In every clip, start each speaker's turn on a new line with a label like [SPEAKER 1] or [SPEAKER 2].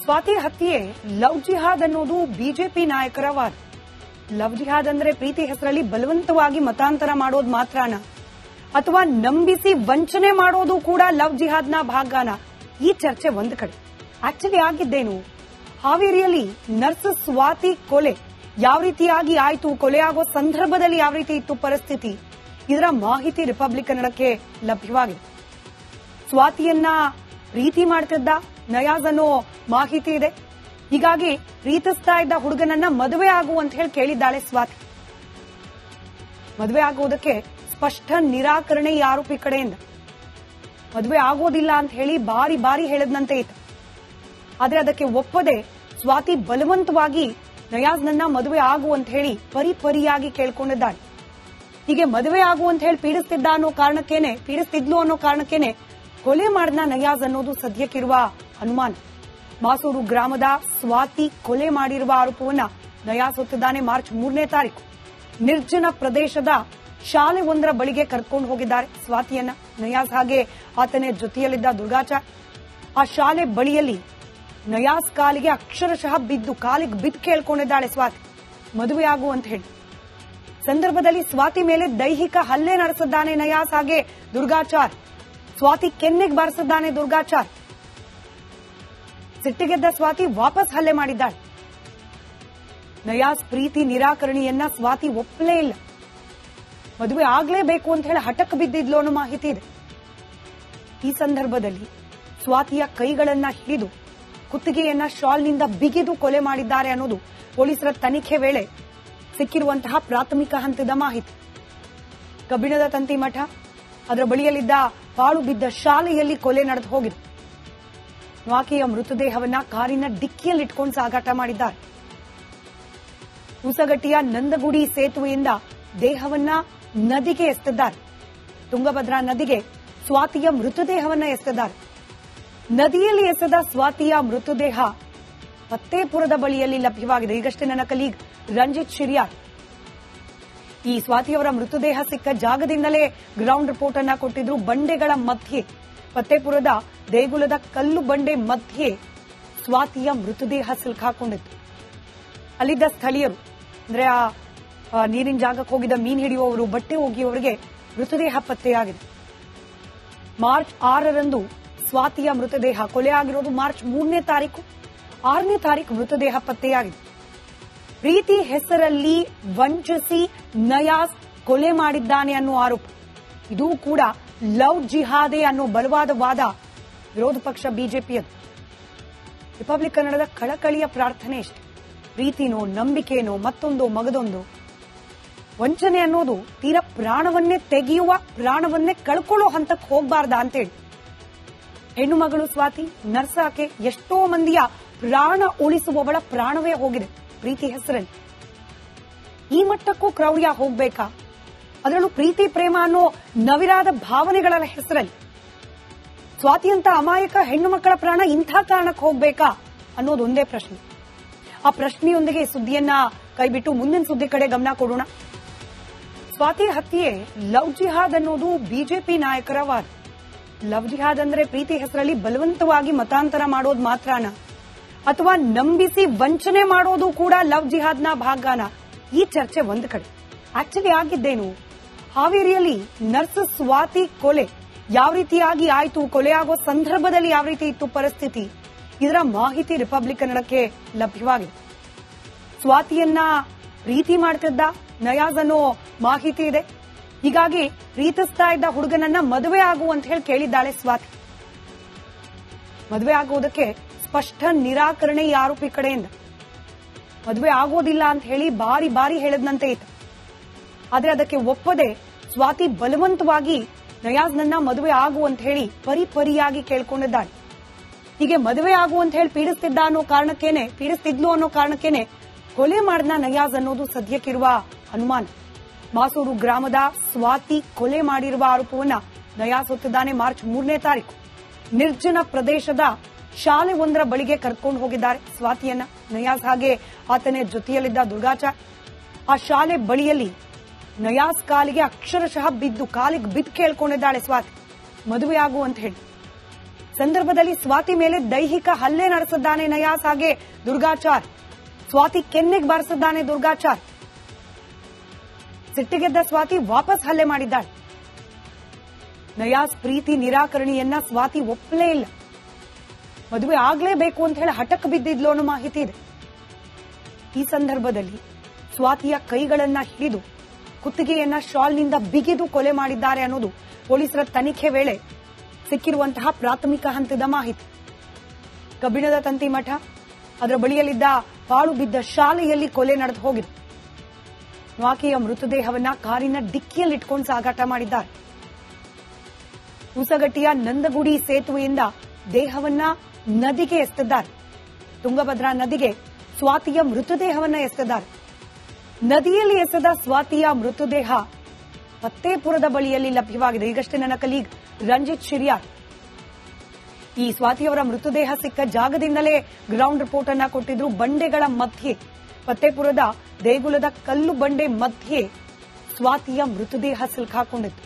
[SPEAKER 1] ಸ್ವಾತಿ ಹತ್ಯೆ ಲವ್ ಜಿಹಾದ್ ಅನ್ನೋದು ಬಿಜೆಪಿ ನಾಯಕರ ವಾದ. ಲವ್ ಜಿಹಾದ್ ಅಂದ್ರೆ ಪ್ರೀತಿ ಹೆಸರಲ್ಲಿ ಬಲವಂತವಾಗಿ ಮತಾಂತರ ಮಾಡೋದು ಮಾತ್ರನಾ ಅಥವಾ ನಂಬಿಸಿ ವಂಚನೆ ಮಾಡೋದು ಕೂಡ ಲವ್ ಜಿಹಾದ್ನ ಭಾಗನ? ಈ ಚರ್ಚೆ ಒಂದು ಕಡೆ. ಆಕ್ಚುಲಿ ಆಗಿದ್ದೇನು? ಹಾವೇರಿಯಲ್ಲಿ ನರ್ಸ್ ಸ್ವಾತಿ ಕೊಲೆ ಯಾವ ರೀತಿಯಾಗಿ ಆಯ್ತು, ಕೊಲೆ ಆಗೋ ಸಂದರ್ಭದಲ್ಲಿ ಯಾವ ರೀತಿ ಇತ್ತು ಪರಿಸ್ಥಿತಿ, ಇದರ ಮಾಹಿತಿ ರಿಪಬ್ಲಿಕ್ ಕನ್ನಡಕ್ಕೆ ಲಭ್ಯವಾಗಿದೆ. ಸ್ವಾತಿಯನ್ನ ಪ್ರೀತಿ ಮಾಡ್ತಿದ್ದ ನಯಾಜ್ ಅನ್ನೋ ಮಾಹಿತಿ ಇದೆ. ಹೀಗಾಗಿ ಪ್ರೀತಿಸ್ತಾ ಇದ್ದ ಹುಡುಗನನ್ನ ಮದುವೆ ಆಗು ಅಂತ ಹೇಳಿ ಕೇಳಿದ್ದಾಳೆ ಸ್ವಾತಿ. ಮದುವೆ ಆಗೋದಕ್ಕೆ ಸ್ಪಷ್ಟ ನಿರಾಕರಣೆ ಈ ಆರೋಪಿ ಕಡೆಯಿಂದ. ಮದುವೆ ಆಗೋದಿಲ್ಲ ಅಂತ ಹೇಳಿ ಬಾರಿ ಬಾರಿ ಹೇಳದಂತೆ ಇತ್ತು. ಆದ್ರೆ ಅದಕ್ಕೆ ಒಪ್ಪದೆ ಸ್ವಾತಿ ಬಲವಂತವಾಗಿ ನಯಾಜ್ನನ್ನ ಮದುವೆ ಆಗು ಅಂತ ಹೇಳಿ ಪರಿಪರಿಯಾಗಿ ಕೇಳ್ಕೊಂಡಿದ್ದಾಳೆ. ಹೀಗೆ ಮದುವೆ ಆಗು ಅಂತ ಹೇಳಿ ಪೀಡಿಸ್ತಿದ್ಲು ಅನ್ನೋ ಕಾರಣಕ್ಕೇನೆ ಕೊಲೆ ಮಾಡಿದ ನಯಾಜ್ ಅನ್ನೋದು ಸದ್ಯಕ್ಕಿರುವ ಅನುಮಾನ. ಮಾಸೂರು ಗ್ರಾಮದ ಸ್ವಾತಿ ಕೊಲೆ ಮಾಡಿರುವ ಆರೋಪವನ್ನ ನಯಾಜ್ ಹೊತ್ತಿದ್ದಾನೆ. ಮಾರ್ಚ್ 3ನೇ ತಾರೀಕು ನಿರ್ಜನ ಪ್ರದೇಶದ ಶಾಲೆ ಒಂದರ ಬಳಿಗೆ ಕರ್ಕೊಂಡು ಹೋಗಿದ್ದಾರೆ ಸ್ವಾತಿಯನ್ನ. ನಯಾಜ್ ಹಾಗೆ ಆತನ ಜೊತೆಯಲ್ಲಿದ್ದ ದುರ್ಗಾಚಾರ್ ಆ ಶಾಲೆ ಬಳಿಯಲ್ಲಿ ನಯಾಜ್ ಕಾಲಿಗೆ ಅಕ್ಷರಶಃ ಕಾಲಿಗೆ ಬಿದ್ದು ಕೇಳ್ಕೊಂಡಿದ್ದಾಳೆ ಸ್ವಾತಿ ಮದುವೆ ಆಗು ಅಂತ ಹೇಳಿ. ಸಂದರ್ಭದಲ್ಲಿ ಸ್ವಾತಿ ಮೇಲೆ ದೈಹಿಕ ಹಲ್ಲೆ ನಡೆಸಿದ್ದಾನೆ ನಯಾಜ್ ಹಾಗೆ ದುರ್ಗಾಚಾರ್. ಸ್ವಾತಿ ಕೆನ್ನೆಗೆ ಬಾರಿಸಿದ್ದಾನೆ ದುರ್ಗಾಚಾರ್. ಸಿಟ್ಟಿಗೆದ್ದ ಸ್ವಾತಿ ವಾಪಸ್ ಹಲ್ಲೆ ಮಾಡಿದ್ದಾಳೆ. ನಯಾಜ್ ಪ್ರೀತಿ ನಿರಾಕರಣೆಯನ್ನ ಸ್ವಾತಿ ಒಪ್ಪಲೇ ಇಲ್ಲ. ಮದುವೆ ಆಗ್ಲೇಬೇಕು ಅಂತ ಹೇಳಿ ಹಠಕ್ಕೆ ಬಿದ್ದಿದ್ಲು ಅನ್ನೋ ಮಾಹಿತಿ ಇದೆ. ಈ ಸಂದರ್ಭದಲ್ಲಿ ಸ್ವಾತಿಯ ಕೈಗಳನ್ನ ಹಿಡಿದು ಕುತ್ತಿಗೆಯನ್ನ ಶಾಲ್ನಿಂದ ಬಿಗಿದು ಕೊಲೆ ಮಾಡಿದ್ದಾರೆ ಅನ್ನೋದು ಪೊಲೀಸರ ತನಿಖೆ ವೇಳೆ ಸಿಕ್ಕಿರುವಂತಹ ಪ್ರಾಥಮಿಕ ಹಂತದ ಮಾಹಿತಿ. ಕಬ್ಬಿಣದ ತಂತಿ ಮಠ, ಅದರ ಬಳಿಯಲ್ಲಿದ್ದ ಪಾಳು ಬಿದ್ದ ಶಾಲೆಯಲ್ಲಿ ಕೊಲೆ ನಡೆದು ಹೋಗಿದೆ. ಆಕೆಯ ಮೃತದೇಹವನ್ನ ಕಾರಿನ ಡಿಕ್ಕಿಯಲ್ಲಿ ಇಟ್ಕೊಂಡು ಸಾಗಾಟ ಮಾಡಿದ್ದಾರೆ. ಉಸಗಟ್ಟಿಯ ನಂದಗುಡಿ ಸೇತುವೆಯಿಂದ ದೇಹವನ್ನ ನದಿಗೆ ಎಸೆದಿದ್ದಾರೆ. ತುಂಗಭದ್ರಾ ನದಿಗೆ ಸ್ವಾತಿಯ ಮೃತದೇಹವನ್ನ ಎಸೆದಿದ್ದಾರೆ. ನದಿಯಲ್ಲಿ ಎಸೆದ ಸ್ವಾತಿಯ ಮೃತದೇಹ ಫತ್ತೇಪುರದ ಬಳಿಯಲ್ಲಿ ಲಭ್ಯವಾಗಿದೆ. ಈಗಷ್ಟೇ ನನ್ನ ಕಲೀಗ್ ರಂಜಿತ್ ಶಿರಿಯಾರ್ ಈ ಸ್ವಾತಿಯವರ ಮೃತದೇಹ ಸಿಕ್ಕ ಜಾಗದಿಂದಲೇ ಗ್ರೌಂಡ್ ರಿಪೋರ್ಟ್ ಅನ್ನ ಕೊಟ್ಟಿದ್ರು. ಬಂಡೆಗಳ ಮಧ್ಯೆ, ಫತ್ತೇಪುರದ ದೇಗುಲದ ಕಲ್ಲು ಬಂಡೆ ಮಧ್ಯೆ ಸ್ವಾತಿಯ ಮೃತದೇಹ ಸಿಲುಕಾಕೊಂಡಿತ್ತು. ಅಲ್ಲಿದ್ದ ಸ್ಥಳೀಯರು ಅಂದ್ರೆ ಆ ನೀರಿನ ಜಾಗಕ್ಕೆ ಹೋಗಿದ್ದ ಮೀನು ಹಿಡಿಯುವವರು, ಬಟ್ಟೆ ಒಗೆಯುವವರಿಗೆ ಮೃತದೇಹ ಪತ್ತೆಯಾಗಿದೆ. ಮಾರ್ಚ್ 6ರಂದು ಸ್ವಾತಿಯ ಮೃತದೇಹ, ಕೊಲೆ ಆಗಿರೋದು ಮಾರ್ಚ್ 3ನೇ ತಾರೀಕು, 6ನೇ ತಾರೀಕು ಮೃತದೇಹ ಪತ್ತೆಯಾಗಿದೆ. ಪ್ರೀತಿ ಹೆಸರಲ್ಲಿ ವಂಚಿಸಿ ನಯಾಜ್ ಕೊಲೆ ಮಾಡಿದ್ದಾನೆ ಅನ್ನೋ ಆರೋಪ. ಇದು ಕೂಡ ಲವ್ ಜಿಹಾದೆ ಅನ್ನೋ ಬಲವಾದ ವಾದ ವಿರೋಧ ಪಕ್ಷ ಬಿಜೆಪಿಯದು. ರಿಪಬ್ಲಿಕ್ ಕನ್ನಡದ ಕಳಕಳಿಯ ಪ್ರಾರ್ಥನೆ ಇಷ್ಟೆ. ಪ್ರೀತಿನೋ, ನಂಬಿಕೆನೋ, ಮತ್ತೊಂದು ಮಗದೊಂದು, ವಂಚನೆ ಅನ್ನೋದು ತೀರಾ ಪ್ರಾಣವನ್ನೇ ತೆಗೆಯುವ, ಪ್ರಾಣವನ್ನೇ ಕಳ್ಕೊಳ್ಳೋ ಹಂತಕ್ಕೆ ಹೋಗಬಾರ್ದ ಅಂತೇಳಿ ಹೆಣ್ಣು ಮಗಳು ಸ್ವಾತಿ ನರ್ಸ್ ಆಕೆ ಎಷ್ಟೋ ಮಂದಿಯ ಪ್ರಾಣ ಉಳಿಸುವವಳ ಪ್ರಾಣವೇ ಹೋಗಿದೆ ಪ್ರೀತಿ ಹೆಸರಲ್ಲಿ. ಈ ಮಟ್ಟಕ್ಕೂ ಕ್ರೌರ್ಯ ಹೋಗ್ಬೇಕಾ? ಅದರಲ್ಲೂ ಪ್ರೀತಿ ಪ್ರೇಮ ಅನ್ನೋ ನವಿರಾದ ಭಾವನೆಗಳ ಹೆಸರಲ್ಲಿ ಸ್ವಾತಿಯಂತ ಅಮಾಯಕ ಹೆಣ್ಣು ಮಕ್ಕಳ ಪ್ರಾಣ ಇಂಥ ಕಾರಣಕ್ಕೆ ಹೋಗ್ಬೇಕಾ ಅನ್ನೋದೊಂದೇ ಪ್ರಶ್ನೆ. ಆ ಪ್ರಶ್ನೆಯೊಂದಿಗೆ ಸುದ್ದಿಯನ್ನ ಕೈಬಿಟ್ಟು ಮುಂದಿನ ಸುದ್ದಿ ಕಡೆ ಗಮನ ಕೊಡೋಣ. ಸ್ವಾತಿ ಹತ್ಯೆ ಲವ್ ಜಿಹಾದ್ ಅನ್ನೋದು ಬಿಜೆಪಿ ನಾಯಕರ ವಾದ. ಲವ್ ಜಿಹಾದ್ ಅಂದ್ರೆ ಪ್ರೀತಿ ಹೆಸರಲ್ಲಿ ಬಲವಂತವಾಗಿ ಮತಾಂತರ ಮಾಡೋದು ಮಾತ್ರನಾ ಅಥವಾ ನಂಬಿಸಿ ವಂಚನೆ ಮಾಡೋದು ಕೂಡ ಲವ್ ಜಿಹಾದ್ನ ಭಾಗನ? ಈ ಚರ್ಚೆ ಒಂದು ಕಡೆ. ಆಕ್ಚುಲಿ ಆಗಿದ್ದೇನು? ಹಾವೇರಿಯಲ್ಲಿ ನರ್ಸ್ ಸ್ವಾತಿ ಕೊಲೆ ಯಾವ ರೀತಿಯಾಗಿ ಆಯ್ತು, ಕೊಲೆ ಆಗೋ ಸಂದರ್ಭದಲ್ಲಿ ಯಾವ ರೀತಿ ಇತ್ತು ಪರಿಸ್ಥಿತಿ, ಇದರ ಮಾಹಿತಿ ರಿಪಬ್ಲಿಕ್ ಕನ್ನಡಕ್ಕೆ ಲಭ್ಯವಾಗಿದೆ. ಸ್ವಾತಿಯನ್ನ ಪ್ರೀತಿ ಮಾಡ್ತಿದ್ದ ನಯಾಜ್ ಅನ್ನೋ ಮಾಹಿತಿ ಇದೆ. ಹೀಗಾಗಿ ಪ್ರೀತಿಸ್ತಾ ಇದ್ದ ಹುಡುಗನನ್ನ ಮದುವೆ ಆಗು ಅಂತ ಹೇಳಿ ಕೇಳಿದ್ದಾಳೆ ಸ್ವಾತಿ. ಮದುವೆ ಆಗೋದಕ್ಕೆ ಸ್ಪಷ್ಟ ನಿರಾಕರಣೆ ಈ ಆರೋಪಿ ಕಡೆಯಿಂದ. ಮದುವೆ ಆಗೋದಿಲ್ಲ ಅಂತ ಹೇಳಿ ಬಾರಿ ಬಾರಿ ಹೇಳದಂತೆ ಇತ್ತು. ಆದ್ರೆ ಅದಕ್ಕೆ ಒಪ್ಪದೆ ಸ್ವಾತಿ ಬಲವಂತವಾಗಿ ನಯಾಜ್ನನ್ನ ಮದುವೆ ಆಗು ಅಂತ ಹೇಳಿ ಪರಿಪರಿಯಾಗಿ ಕೇಳ್ಕೊಂಡಿದ್ದಾಳೆ. ಹೀಗೆ ಮದುವೆ ಆಗು ಅಂತ ಹೇಳಿ ಪೀಡಿಸ್ತಿದ್ಲು ಅನ್ನೋ ಕಾರಣಕ್ಕೇನೆ ಕೊಲೆ ಮಾಡಿದ ನಯಾಜ್ ಅನ್ನೋದು ಸದ್ಯಕ್ಕಿರುವ ಅನುಮಾನ. ಮಾಸೂರು ಗ್ರಾಮದ ಸ್ವಾತಿ ಕೊಲೆ ಮಾಡಿರುವ ಆರೋಪವನ್ನ ನಯಾಜ್ ಹೊತ್ತಿದ್ದಾನೆ. ಮಾರ್ಚ್ 3ನೇ ತಾರೀಕು ನಿರ್ಜನ ಪ್ರದೇಶದ ಶಾಲೆ ಒಂದರ ಬಳಿಗೆ ಕರ್ಕೊಂಡು ಹೋಗಿದ್ದಾರೆ ಸ್ವಾತಿಯನ್ನ. ನಯಾಜ್ ಹಾಗೆ ಆತನ ಜೊತೆಯಲ್ಲಿದ್ದ ದುರ್ಗಾಚಾರ್ ಆ ಶಾಲೆ ಬಳಿಯಲ್ಲಿ ನಯಾಜ್ ಕಾಲಿಗೆ ಅಕ್ಷರಶಃ ಕಾಲಿಗೆ ಬಿದ್ದು ಕೇಳ್ಕೊಂಡಿದ್ದಾಳೆ ಸ್ವಾತಿ ಮದುವೆ ಆಗು ಅಂತ ಹೇಳಿ. ಸಂದರ್ಭದಲ್ಲಿ ಸ್ವಾತಿ ಮೇಲೆ ದೈಹಿಕ ಹಲ್ಲೆ ನಡೆಸಿದ್ದಾನೆ ನಯಾಸ್. ಹಾಗೆ ದುರ್ಗಾಚಾರ್ ಸ್ವಾತಿ ಕೆನ್ನೆಗೆ ಬಾರಿಸಿದ್ದಾನೆ ದುರ್ಗಾಚಾರ್. ಸಿಟ್ಟಿಗೆದ್ದ ಸ್ವಾತಿ ವಾಪಸ್ ಹಲ್ಲೆ ಮಾಡಿದ್ದಾಳೆ. ನಯಾಸ್ ಪ್ರೀತಿ ನಿರಾಕರಣೆಯನ್ನ ಸ್ವಾತಿ ಒಪ್ಪಲೇ ಇಲ್ಲ. ಮದುವೆ ಆಗ್ಲೇಬೇಕು ಅಂತ ಹೇಳಿ ಹಠಕ್ಕೆ ಬಿದ್ದಿದ್ಲು ಅನ್ನೋ ಮಾಹಿತಿ ಇದೆ. ಈ ಸಂದರ್ಭದಲ್ಲಿ ಸ್ವಾತಿಯ ಕೈಗಳನ್ನ ಹಿಡಿದು ಕುತ್ತಿಗೆಯನ್ನ ಶಾಲ್ನಿಂದ ಬಿಗಿದು ಕೊಲೆ ಮಾಡಿದ್ದಾರೆ ಅನ್ನೋದು ಪೊಲೀಸರ ತನಿಖೆ ವೇಳೆ ಸಿಕ್ಕಿರುವಂತಹ ಪ್ರಾಥಮಿಕ ಹಂತದ ಮಾಹಿತಿ. ಕಬ್ಬಿಣದ ತಂತಿ ಮಠ, ಅದರ ಬಳಿಯಲ್ಲಿದ್ದ ಪಾಳು ಬಿದ್ದ ಶಾಲೆಯಲ್ಲಿ ಕೊಲೆ ನಡೆದು ಹೋಗಿದೆ. ಆಕೆಯ ಮೃತದೇಹವನ್ನ ಕಾರಿನ ಡಿಕ್ಕಿಯಲ್ಲಿಟ್ಕೊಂಡು ಸಾಗಾಟ ಮಾಡಿದ್ದಾರೆ. ಉಸಗಟ್ಟಿಯ ನಂದಗುಡಿ ಸೇತುವೆಯಿಂದ ದೇಹವನ್ನ ನದಿಗೆ ಎಸೆದಿದ್ದಾರೆ. ತುಂಗಭದ್ರಾ ನದಿಗೆ ಸ್ವಾತಿಯ ಮೃತದೇಹವನ್ನ ಎಸೆದಿದ್ದಾರೆ. ನದಿಯಲ್ಲಿ ಎಸೆದ ಸ್ವಾತಿಯ ಮೃತದೇಹ ಫತ್ತೇಪುರದ ಬಳಿಯಲ್ಲಿ ಲಭ್ಯವಾಗಿದೆ. ಈಗಷ್ಟೇ ನನ್ನ ಕಲೀಗ್ ರಂಜಿತ್ ಶಿರಿಯಾರ್ ಈ ಸ್ವಾತಿಯವರ ಮೃತದೇಹ ಸಿಕ್ಕ ಜಾಗದಿಂದಲೇ ಗ್ರೌಂಡ್ ರಿಪೋರ್ಟ್ ಅನ್ನ ಕೊಟ್ಟಿದ್ರು. ಬಂಡೆಗಳ ಮಧ್ಯೆ, ಫತ್ತೇಪುರದ ದೇಗುಲದ ಕಲ್ಲು ಬಂಡೆ ಮಧ್ಯೆ ಸ್ವಾತಿಯ ಮೃತದೇಹ ಸಿಲುಕಾಕೊಂಡಿತ್ತು.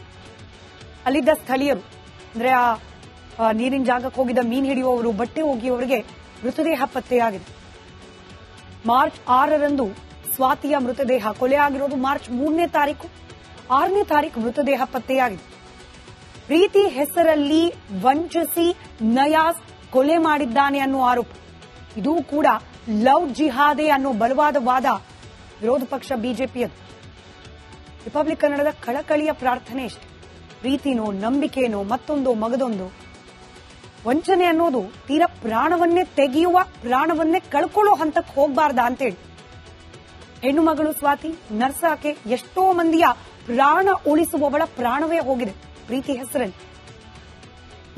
[SPEAKER 1] ಅಲ್ಲಿದ್ದ ಸ್ಥಳೀಯರು, ಅಂದ್ರೆ ಆ ನೀರಿನ ಜಾಗಕ್ಕೆ ಹೋಗಿದ್ದ ಮೀನು ಹಿಡಿಯುವವರು, ಬಟ್ಟೆ ಒಗೆಯುವವರಿಗೆ ಮೃತದೇಹ ಪತ್ತೆಯಾಗಿದೆ. ಮಾರ್ಚ್ 6ರಂದು ಸ್ವಾತಿಯ ಮೃತದೇಹ, ಕೊಲೆ ಆಗಿರೋದು ಮಾರ್ಚ್ 3ನೇ ತಾರೀಕು, 6ನೇ ತಾರೀಕು ಮೃತದೇಹ ಪತ್ತೆಯಾಗಿದೆ. ಪ್ರೀತಿ ಹೆಸರಲ್ಲಿ ವಂಚಿಸಿ ನಯಾಸ್ ಕೊಲೆ ಮಾಡಿದ್ದಾನೆ ಅನ್ನೋ ಆರೋಪ. ಇದು ಕೂಡ ಲವ್ ಜಿಹಾದೆ ಅನ್ನೋ ಬಲವಾದ ವಾದ ವಿರೋಧ ಪಕ್ಷ ಬಿಜೆಪಿಯದು. ರಿಪಬ್ಲಿಕ್ ಕನ್ನಡದ ಕಳಕಳಿಯ ಪ್ರಾರ್ಥನೆ ಇಷ್ಟೆ. ಪ್ರೀತಿನೋ, ನಂಬಿಕೆನೋ, ಮತ್ತೊಂದು ಮಗದೊಂದು, ವಂಚನೆ ಅನ್ನೋದು ತೀರಾ ಪ್ರಾಣವನ್ನೇ ತೆಗೆಯುವ, ಪ್ರಾಣವನ್ನೇ ಕಳ್ಕೊಳ್ಳೋ ಹಂತಕ್ಕೆ ಹೋಗಬಾರ್ದ ಅಂತೇಳಿ ಹೆಣ್ಣು ಮಗಳು ಸ್ವಾತಿ, ನರ್ಸ್ ಆಕೆ, ಎಷ್ಟೋ ಮಂದಿಯ ಪ್ರಾಣ ಉಳಿಸುವವಳ ಪ್ರಾಣವೇ ಹೋಗಿದೆ ಪ್ರೀತಿ ಹೆಸರಲ್ಲಿ.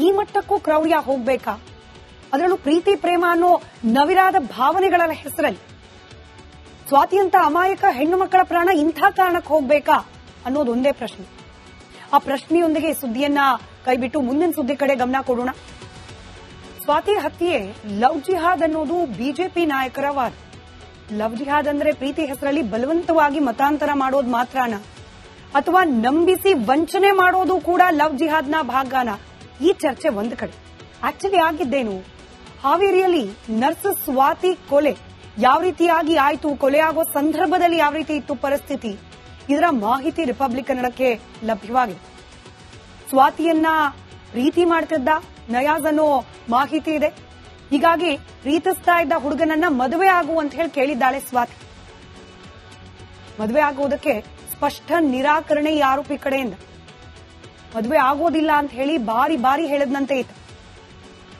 [SPEAKER 1] ಈ ಮಟ್ಟಕ್ಕೂ ಕ್ರೌರ್ಯ ಹೋಗ್ಬೇಕಾ? ಅದರಲ್ಲೂ ಪ್ರೀತಿ ಪ್ರೇಮ ಅನ್ನೋ ನವಿರಾದ ಭಾವನೆಗಳ ಹೆಸರಲ್ಲಿ ಸ್ವಾತಿಯಂತ ಅಮಾಯಕ ಹೆಣ್ಣು ಮಕ್ಕಳ ಪ್ರಾಣ ಇಂಥ ಕಾರಣಕ್ಕೆ ಹೋಗ್ಬೇಕಾ ಅನ್ನೋದೊಂದೇ ಪ್ರಶ್ನೆ. ಆ ಪ್ರಶ್ನೆಯೊಂದಿಗೆ ಸುದ್ದಿಯನ್ನ ಕೈಬಿಟ್ಟು ಮುಂದಿನ ಸುದ್ದಿ ಕಡೆ ಗಮನ ಕೊಡೋಣ. ಸ್ವಾತಿ ಹತ್ಯೆ ಲವ್ ಜಿಹಾದ್ ಅನ್ನೋದು ಬಿಜೆಪಿ ನಾಯಕರ ವಾದ. ಲವ್ ಜಿಹಾದ್ ಅಂದ್ರೆ ಪ್ರೀತಿ ಹೆಸರಲ್ಲಿ ಬಲವಂತವಾಗಿ ಮತಾಂತರ ಮಾಡೋದು ಮಾತ್ರನ, ಅಥವಾ ನಂಬಿಸಿ ವಂಚನೆ ಮಾಡೋದು ಕೂಡ ಲವ್ ಜಿಹಾದ್ನ ಭಾಗನ? ಈ ಚರ್ಚೆ ಒಂದು ಕಡೆ. ಆಕ್ಚುಲಿ ಆಗಿದ್ದೇನು? ಹಾವೇರಿಯಲ್ಲಿ ನರ್ಸ್ ಸ್ವಾತಿ ಕೊಲೆ ಯಾವ ರೀತಿಯಾಗಿ ಆಯ್ತು, ಕೊಲೆ ಆಗೋ ಸಂದರ್ಭದಲ್ಲಿ ಯಾವ ರೀತಿ ಇತ್ತು ಪರಿಸ್ಥಿತಿ, ಇದರ ಮಾಹಿತಿ ರಿಪಬ್ಲಿಕ್ ಕನ್ನಡಕ್ಕೆ ಲಭ್ಯವಾಗಿದೆ. ಸ್ವಾತಿಯನ್ನ ಪ್ರೀತಿ ಮಾಡ್ತಿದ್ದ ನಯಾಜ್ ಅನ್ನೋ ಮಾಹಿತಿ ಇದೆ. ಹೀಗಾಗಿ ಪ್ರೀತಿಸ್ತಾ ಇದ್ದ ಹುಡುಗನನ್ನ ಮದುವೆ ಆಗು ಅಂತ ಹೇಳಿ ಕೇಳಿದ್ದಾಳೆ ಸ್ವಾತಿ. ಮದುವೆ ಆಗುವುದಕ್ಕೆ ಸ್ಪಷ್ಟ ನಿರಾಕರಣೆ ಈ ಆರೋಪಿ ಕಡೆಯಿಂದ. ಮದುವೆ ಆಗೋದಿಲ್ಲ ಅಂತ ಹೇಳಿ ಬಾರಿ ಬಾರಿ ಹೇಳದ್ನಂತೆ ಇತ್ತು.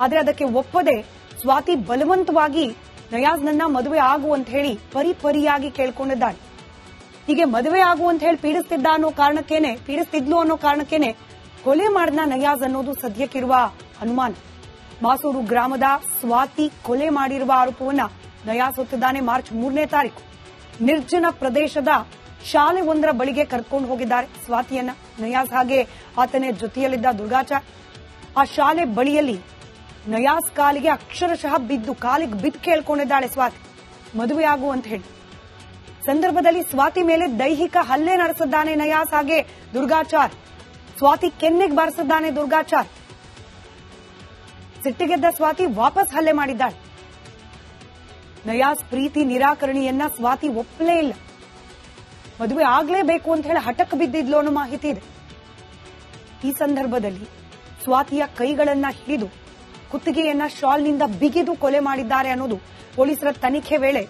[SPEAKER 1] ಆದ್ರೆ ಅದಕ್ಕೆ ಒಪ್ಪದೆ ಸ್ವಾತಿ ಬಲವಂತವಾಗಿ ನಯಾಜ್ನನ್ನ ಮದುವೆ ಆಗು ಅಂತ ಹೇಳಿ ಪರಿಪರಿಯಾಗಿ ಕೇಳ್ಕೊಂಡಿದ್ದಾಳೆ. ಹೀಗೆ ಮದುವೆ ಆಗು ಅಂತ ಹೇಳಿ ಪೀಡಿಸ್ತಿದ್ಲು ಅನ್ನೋ ಕಾರಣಕ್ಕೇನೆ ಕೊಲೆ ಮಾಡಿದ ನಯಾಜ್ ಅನ್ನೋದು ಸದ್ಯಕ್ಕಿರುವ ಅನುಮಾನ. ಮಾಸೂರು ಗ್ರಾಮದ ಸ್ವಾತಿ ಕೊಲೆ ಮಾಡಿರುವ ಆರೋಪವನ್ನ ನಯಾಜ್ ಹೊತ್ತಿದ್ದಾನೆ. ಮಾರ್ಚ್ 3ನೇ ತಾರೀಕು ನಿರ್ಜನ ಪ್ರದೇಶದ ಶಾಲೆ ಒಂದರ ಬಳಿಗೆ ಕರ್ಕೊಂಡು ಹೋಗಿದ್ದಾರೆ ಸ್ವಾತಿಯನ್ನ ನಯಾಜ್, ಹಾಗೆ ಆತನ ಜೊತೆಯಲ್ಲಿದ್ದ ದುರ್ಗಾಚಾರ್. ಆ ಶಾಲೆ ಬಳಿಯಲ್ಲಿ ನಯಾಜ್ ಕಾಲಿಗೆ ಅಕ್ಷರಶಃ ಕಾಲಿಗೆ ಬಿದ್ದು ಕೇಳ್ಕೊಂಡಿದ್ದಾಳೆ ಸ್ವಾತಿ ಮದುವೆ ಆಗು ಅಂತ ಹೇಳಿ. ಸಂದರ್ಭದಲ್ಲಿ ಸ್ವಾತಿ ಮೇಲೆ ದೈಹಿಕ ಹಲ್ಲೆ ನಡೆಸಿದ್ದಾನೆ ನಯಾಜ್. ಹಾಗೆ ದುರ್ಗಾಚಾರ್ ಸ್ವಾತಿ ಕೆನ್ನೆಗೆ ಬಾರಿಸಿದ್ದಾನೆ ದುರ್ಗಾಚಾರ್. ಸಿಟ್ಟಿಗೆದ್ದ ಸ್ವಾತಿ ವಾಪಸ್ ಹಲ್ಲೆ ಮಾಡಿದ್ದಾಳೆ. ನಯಾಜ್ ಪ್ರೀತಿ ನಿರಾಕರಣೆಯನ್ನ ಸ್ವಾತಿ ಒಪ್ಪಲೇ ಇಲ್ಲ. ಮದುವೆ ಆಗ್ಲೇಬೇಕು ಅಂತ ಹೇಳಿ ಹಠಕ್ಕೆ ಬಿದ್ದಿದ್ಲು ಅನ್ನೋ ಮಾಹಿತಿ ಇದೆ. ಈ ಸಂದರ್ಭದಲ್ಲಿ ಸ್ವಾತಿಯ ಕೈಗಳನ್ನ ಹಿಡಿದು ಕುತ್ತಿಗೆಯನ್ನ ಶಾಲ್ನಿಂದ ಬಿಗಿದು ಕೊಲೆ ಮಾಡಿದ್ದಾರೆ ಅನ್ನೋದು ಪೊಲೀಸರ ತನಿಖೆ ವೇಳೆ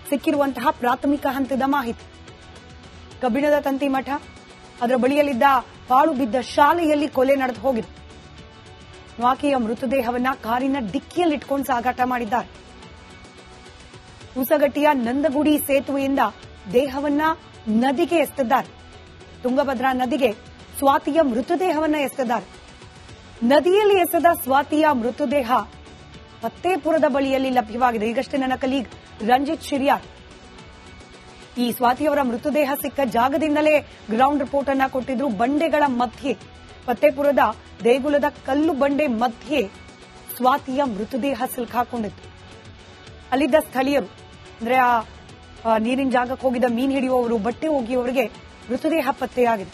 [SPEAKER 1] ಸಿಕ್ಕಿರುವಂತಹ ಪ್ರಾಥಮಿಕ ಹಂತದ ಮಾಹಿತಿ. ಕಬ್ಬಿಣದ ತಂತಿ ಮಠ, ಅದರ ಬಳಿಯಲ್ಲಿದ್ದ ಪಾಳು ಬಿದ್ದ ಶಾಲೆಯಲ್ಲಿ ಕೊಲೆ ನಡೆದು ಹೋಗಿದೆ. ಆಕೆಯ ಮೃತದೇಹವನ್ನ ಕಾರಿನ ಡಿಕ್ಕಿಯಲ್ಲಿಟ್ಕೊಂಡು ಸಾಗಾಟ ಮಾಡಿದ್ದಾರೆ. ಉಸಗಟ್ಟಿಯ ನಂದಗುಡಿ ಸೇತುವೆಯಿಂದ ದೇಹವನ್ನ ನದಿಗೆ ಎಸೆದಿದ್ದಾರೆ. ತುಂಗಭದ್ರಾ ನದಿಗೆ ಸ್ವಾತಿಯ ಮೃತದೇಹವನ್ನ ಎಸೆದಿದ್ದಾರೆ. ನದಿಯಲ್ಲಿ ಎಸೆದ ಸ್ವಾತಿಯ ಮೃತದೇಹ ಫತ್ತೇಪುರದ ಬಳಿಯಲ್ಲಿ ಲಭ್ಯವಾಗಿದೆ. ಈಗಷ್ಟೇ ನನ್ನ ಕಲೀಗ್ ರಂಜಿತ್ ಶಿರಿಯಾರ್ ಈ ಸ್ವಾತಿಯವರ ಮೃತದೇಹ ಸಿಕ್ಕ ಜಾಗದಿಂದಲೇ ಗ್ರೌಂಡ್ ರಿಪೋರ್ಟ್ ಅನ್ನ ಕೊಟ್ಟಿದ್ರು. ಬಂಡೆಗಳ ಮಧ್ಯೆ, ಫತ್ತೇಪುರದ ದೇಗುಲದ ಕಲ್ಲು ಬಂಡೆ ಮಧ್ಯೆ ಸ್ವಾತಿಯ ಮೃತದೇಹ ಸಿಲುಕಾಕೊಂಡಿತ್ತು. ಅಲ್ಲಿದ್ದ ಸ್ಥಳೀಯರು, ಅಂದ್ರೆ ಆ ನೀರಿನ ಜಾಗಕ್ಕೆ ಹೋಗಿದ್ದ ಮೀನು ಹಿಡಿಯುವವರು, ಬಟ್ಟೆ ಒಗೆಯುವವರಿಗೆ ಮೃತದೇಹ ಪತ್ತೆಯಾಗಿದೆ.